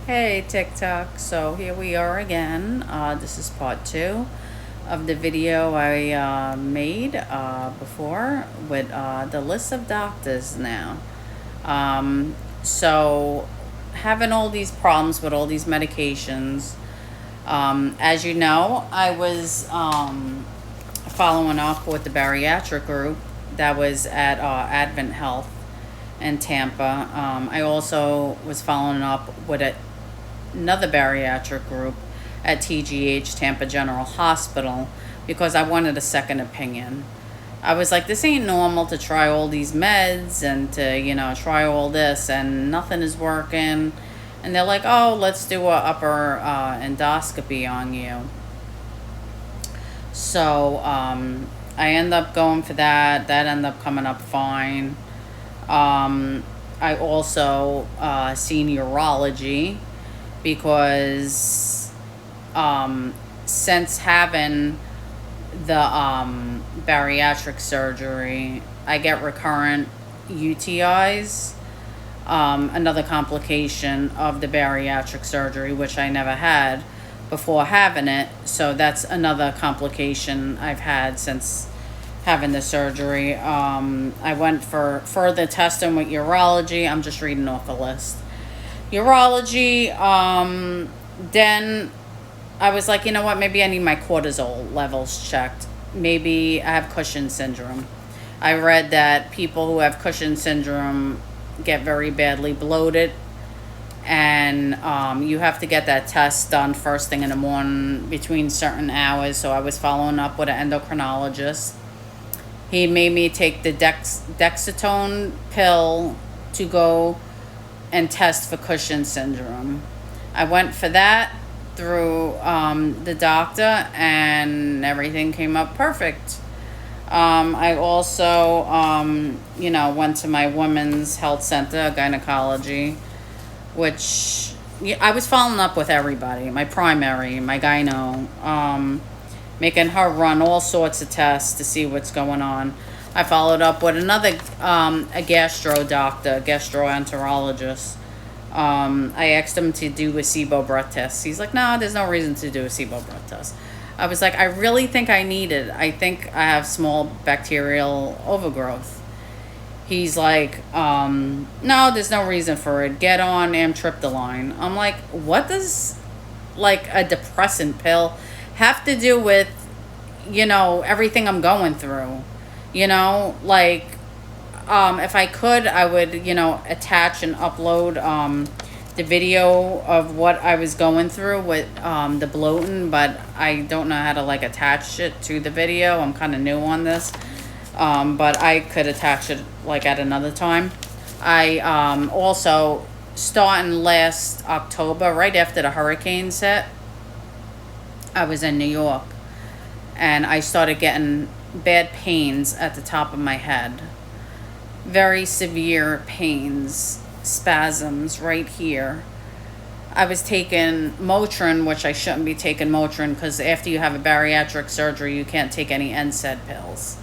Hey TikTok, so here we are again. This is part two of the video I made before with the list of doctors now. So, having all these problems with all these medications. As you know, I was following up with the bariatric group that was at Advent Health in Tampa. I also was following up with another bariatric group at TGH, Tampa General Hospital, because I wanted a second opinion. I was like, this ain't normal to try all these meds and to, try all this and nothing is working. And they're like, oh, let's do a upper endoscopy on you. So I end up going for that. That ended up coming up fine. I also see neurology because since having the bariatric surgery, I get recurrent UTIs. Another complication of the bariatric surgery, which I never had before having it. So that's another complication I've had since having the surgery. I went for further testing with urology. I'm just reading off the list. Urology, then I was like, you know what, maybe I need my cortisol levels checked. Maybe I have Cushing syndrome. I read that people who have Cushing syndrome get very badly bloated, and you have to get that test done first thing in the morning between certain hours. So I was following up with an endocrinologist. He made me take the Dexatone pill to go and test for Cushing syndrome. I went for that through the doctor, and everything came up perfect. I also, went to my women's health center, gynecology, which I was following up with everybody, my primary, my gyno, making her run all sorts of tests to see what's going on. I followed up with another, a gastro doctor, gastroenterologist. I asked him to do a SIBO breath test. He's like, no, there's no reason to do a SIBO breath test. I was like, I really think I need it. I think I have small bacterial overgrowth. He's like, no, there's no reason for it. Get on amitriptyline. I'm like, what does like a depressant pill have to do with, everything I'm going through? If I could, I would, attach and upload the video of what I was going through with the bloating, but I don't know how to attach it to the video. I'm kind of new on this, but I could attach it at another time. I also, starting last October, right after the hurricanes hit, I was in New York, and I started getting bad pains at the top of my head. Very severe pains, spasms right here. I was taking Motrin, which I shouldn't be taking Motrin because after you have a bariatric surgery, you can't take any NSAID pills.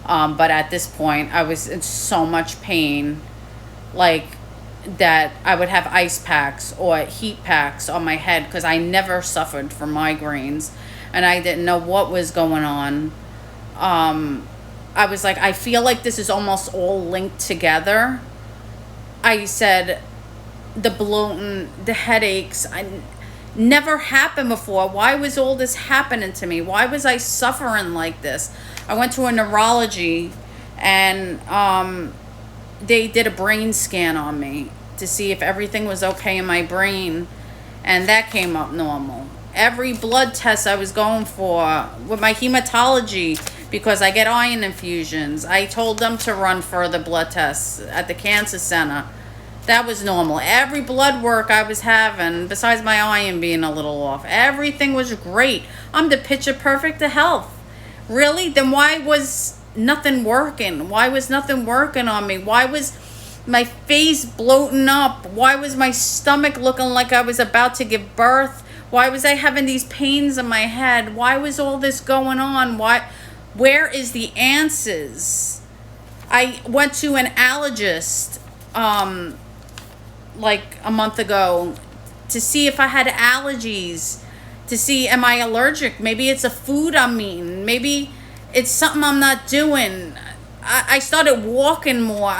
But at this point, I was in so much pain, that I would have ice packs or heat packs on my head because I never suffered from migraines, and I didn't know what was going on. I was like, I feel like this is almost all linked together. I said, the bloating, the headaches, I never happened before. Why was all this happening to me? Why was I suffering like this? I went to a neurology, and they did a brain scan on me to see if everything was okay in my brain, and that came up normal. Every blood test I was going for with my hematology, because I get iron infusions, I told them to run further blood tests at the cancer center. That was normal. Every blood work I was having, besides my iron being a little off, everything was great. I'm the picture perfect of health. Really? Then why was nothing working? Why was nothing working on me? Why was my face bloating up? Why was my stomach looking like I was about to give birth? Why was I having these pains in my head? Why was all this going on? Where is the answers? I went to an allergist like a month ago to see if I had allergies, to see am I allergic. Maybe it's a food I'm eating. Maybe it's something I'm not doing. I started walking more.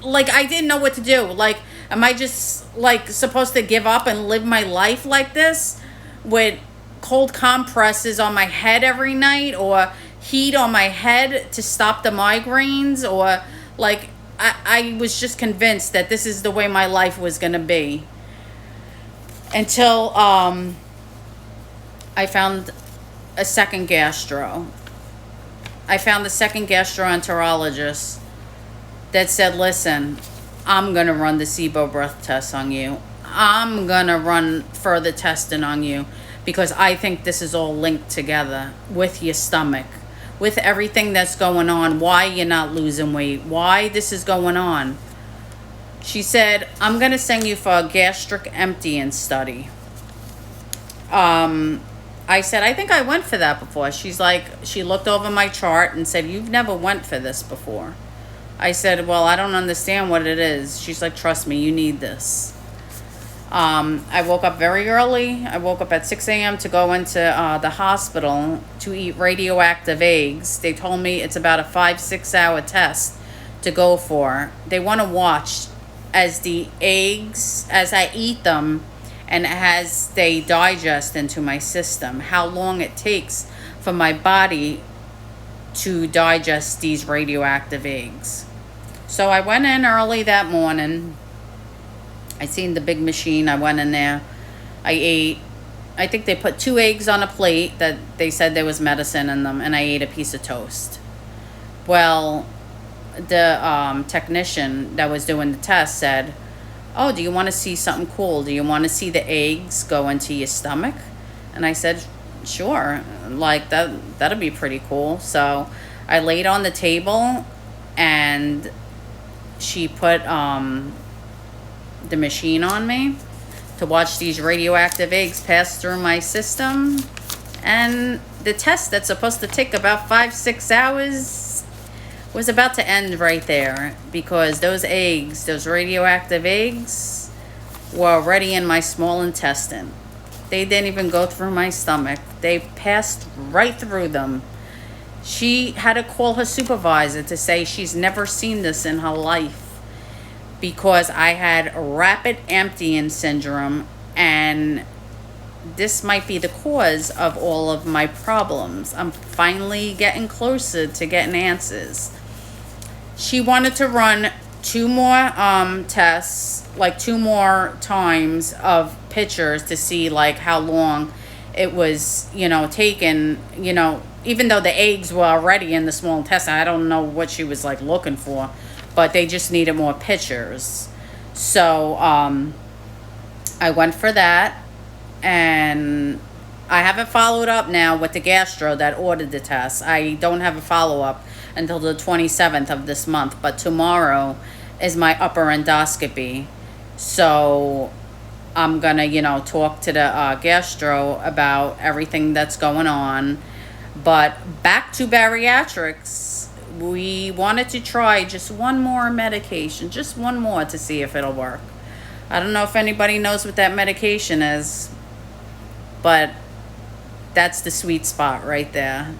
Like, I didn't know what to do. Like, am I just like supposed to give up and live my life like this with cold compresses on my head every night, or heat on my head to stop the migraines? Or like, I was just convinced that this is the way my life was going to be, until I found a second gastro. I found the second gastroenterologist that said, listen, I'm going to run the SIBO breath test on you. I'm going to run further testing on you, because I think this is all linked together with your stomach, with everything that's going on, why you're not losing weight, why this is going on. She said, I'm going to send you for a gastric emptying study. I said, I think I went for that before. She's like, she looked over my chart and said, you've never went for this before. I said, well, I don't understand what it is. She's like, trust me, you need this. I woke up very early. I woke up at 6 a.m. to go into the hospital to eat radioactive eggs. They told me it's about a 5-6 hour test to go for. They want to watch as the eggs, as I eat them, and as they digest into my system, how long it takes for my body to digest these radioactive eggs. So I went in early that morning. I seen the big machine. I went in there. I ate. I think they put 2 eggs on a plate that they said there was medicine in them, and I ate a piece of toast. Well, the technician that was doing the test said, oh, do you want to see something cool? Do you want to see the eggs go into your stomach? And I said, sure. Like, that'll be pretty cool. So I laid on the table, and she put the machine on me to watch these radioactive eggs pass through my system. And the test that's supposed to take about 5-6 hours was about to end right there, because those eggs, those radioactive eggs, were already in my small intestine. They didn't even go through my stomach. They passed right through them. She had to call her supervisor to say she's never seen this in her life, because I had rapid emptying syndrome, and this might be the cause of all of my problems. I'm finally getting closer to getting answers. She wanted to run 2 more tests, like 2 more times of pictures to see like how long it was, taken, even though the eggs were already in the small intestine. I don't know what she was like looking for, but they just needed more pictures. So I went for that, and I haven't followed up now with the gastro that ordered the test. I don't have a follow-up until the 27th of this month, but tomorrow is my upper endoscopy. So I'm gonna, talk to the gastro about everything that's going on. But back to bariatrics, we wanted to try just one more medication, just one more, to see if it'll work. I don't know if anybody knows what that medication is, but that's the sweet spot right there.